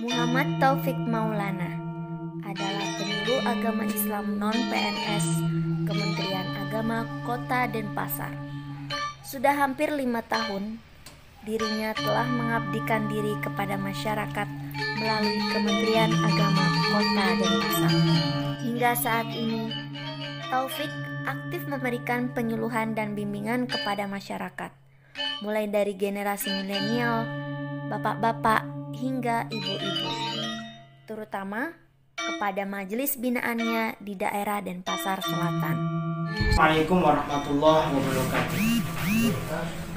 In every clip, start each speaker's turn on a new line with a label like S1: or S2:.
S1: Muhammad Taufik Maulana adalah penyuluh agama Islam non-PNS Kementerian Agama Kota Denpasar. Sudah hampir 5 tahun, dirinya telah mengabdikan diri kepada masyarakat melalui Kementerian Agama Kota Denpasar. Hingga saat ini, Taufik aktif memberikan penyuluhan dan bimbingan kepada masyarakat, mulai dari generasi milenial, bapak-bapak, hingga ibu-ibu, terutama kepada majelis binaannya di daerah Denpasar Selatan.
S2: Assalamualaikum warahmatullahi wabarakatuh.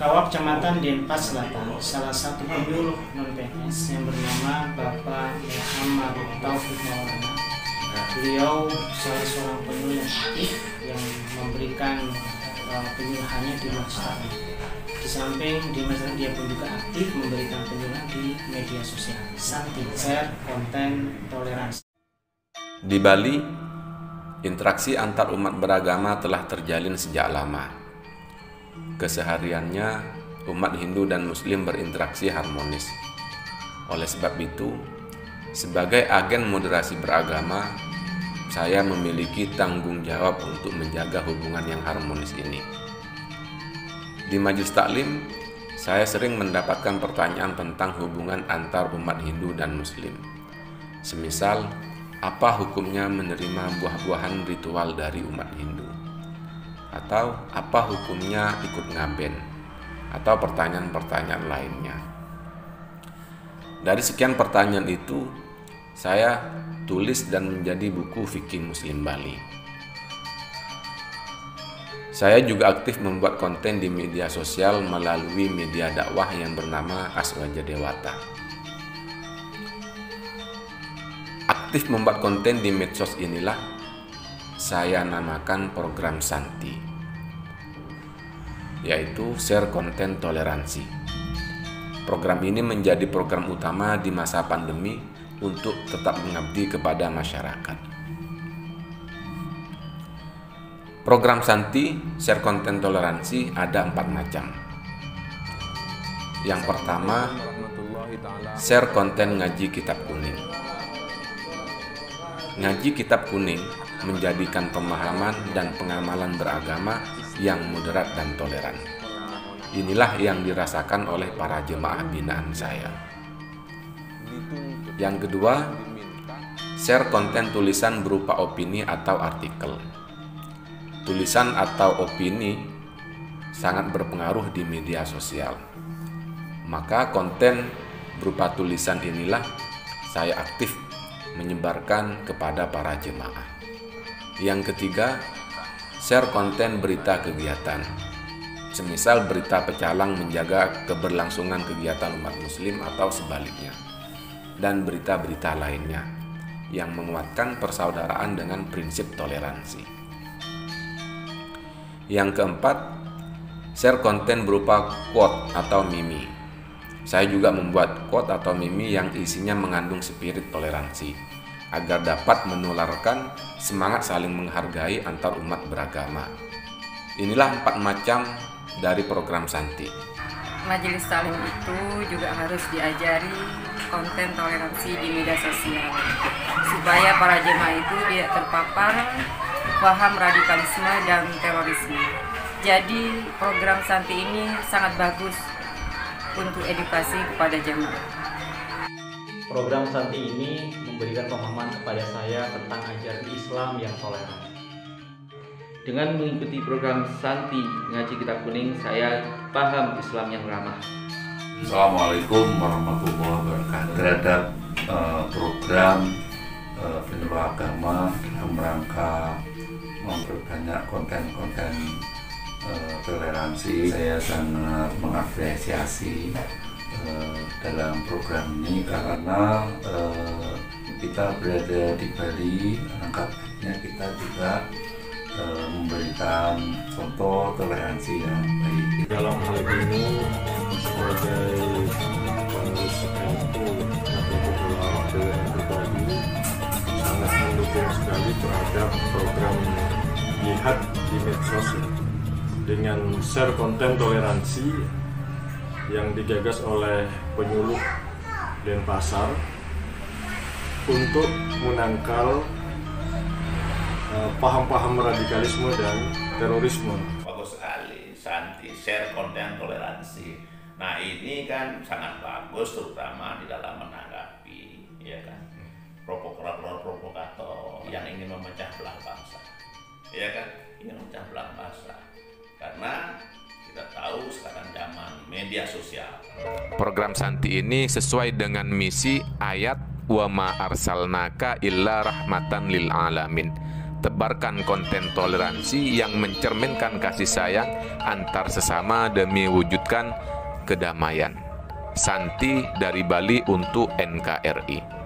S2: Kawab Kecamatan Denpasar Selatan, salah satu penyuluh non-PNS yang bernama Bapak Muhammad Taufik Maulana. Beliau salah seorang penyuluh yang aktif yang memberikan penyuluhannya di masyarakat. Di samping di masyarakat, dia pun juga aktif memberikan penyuluhan di media sosial, Santi, share konten toleransi.
S3: Di Bali, interaksi antar umat beragama telah terjalin sejak lama. Kesehariannya, umat Hindu dan Muslim berinteraksi harmonis. Oleh sebab itu, sebagai agen moderasi beragama, saya memiliki tanggung jawab untuk menjaga hubungan yang harmonis ini. Di majelis taklim, saya sering mendapatkan pertanyaan tentang hubungan antar umat Hindu dan Muslim. Semisal, apa hukumnya menerima buah-buahan ritual dari umat Hindu? Atau apa hukumnya ikut ngaben? Atau pertanyaan-pertanyaan lainnya. Dari sekian pertanyaan itu, saya tulis dan menjadi buku Fikih Muslim Bali. Saya juga aktif membuat konten di media sosial melalui media dakwah yang bernama Aswaja Dewata. Aktif membuat konten di medsos inilah saya namakan program Santi, yaitu share konten toleransi. Program ini menjadi program utama di masa pandemi untuk tetap mengabdi kepada masyarakat. Program Santi, share konten toleransi ada 4 macam. Yang pertama, share konten ngaji kitab kuning. Ngaji kitab kuning menjadikan pemahaman dan pengamalan beragama yang moderat dan toleran. Inilah yang dirasakan oleh para jemaah binaan saya. Yang kedua, share konten tulisan berupa opini atau artikel. Tulisan atau opini sangat berpengaruh di media sosial. Maka konten berupa tulisan inilah saya aktif menyebarkan kepada para jemaah. Yang ketiga, share konten berita kegiatan. Semisal berita pecalang menjaga keberlangsungan kegiatan umat muslim atau sebaliknya. Dan berita-berita lainnya yang menguatkan persaudaraan dengan prinsip toleransi. Yang keempat, share konten berupa quote atau mimi. Saya juga membuat quote atau mimi yang isinya mengandung spirit toleransi agar dapat menularkan semangat saling menghargai antar umat beragama. Inilah 4 macam dari program Santi.
S4: Majelis taklim itu juga harus diajari konten toleransi di media sosial supaya para jemaah itu tidak terpapar paham radikalisme dan terorisme. Jadi program Santi ini sangat bagus untuk edukasi kepada jemaah.
S5: Program Santi ini memberikan pemahaman kepada saya tentang ajaran Islam yang toleran.
S6: Dengan mengikuti program Santi Ngaji Kitab Kuning, saya paham Islam yang ramah.
S7: Assalamualaikum warahmatullahi wabarakatuh. Terhadap program penyuluh agama dalam rangka memperbanyak konten-konten toleransi, saya sangat mengapresiasi dalam program ini karena kita berada di Bali, alangkah baiknya kita juga memberikan contoh toleransi yang baik.
S8: Dalam hal ini sebagai sesuatu yang pribadi sangat mendukung sekali terhadap program jihad di medsos. dengan share konten toleransi yang digagas oleh penyuluh Denpasar untuk menangkal paham-paham radikalisme dan terorisme.
S9: Bagus sekali, Santi, share konten toleransi. Nah ini kan sangat bagus, terutama di dalam menanggapi, ya kan, provokator yang ingin memecah belah bangsa, ya kan, ingin memecah belah bangsa, karena kita tahu sekarang zaman media sosial.
S3: Program Santi ini sesuai dengan misi ayat wa ma arsalnaka illa rahmatan lil alamin. Tebarkan konten toleransi yang mencerminkan kasih sayang antar sesama demi wujudkan kedamaian. Santi dari Bali untuk NKRI.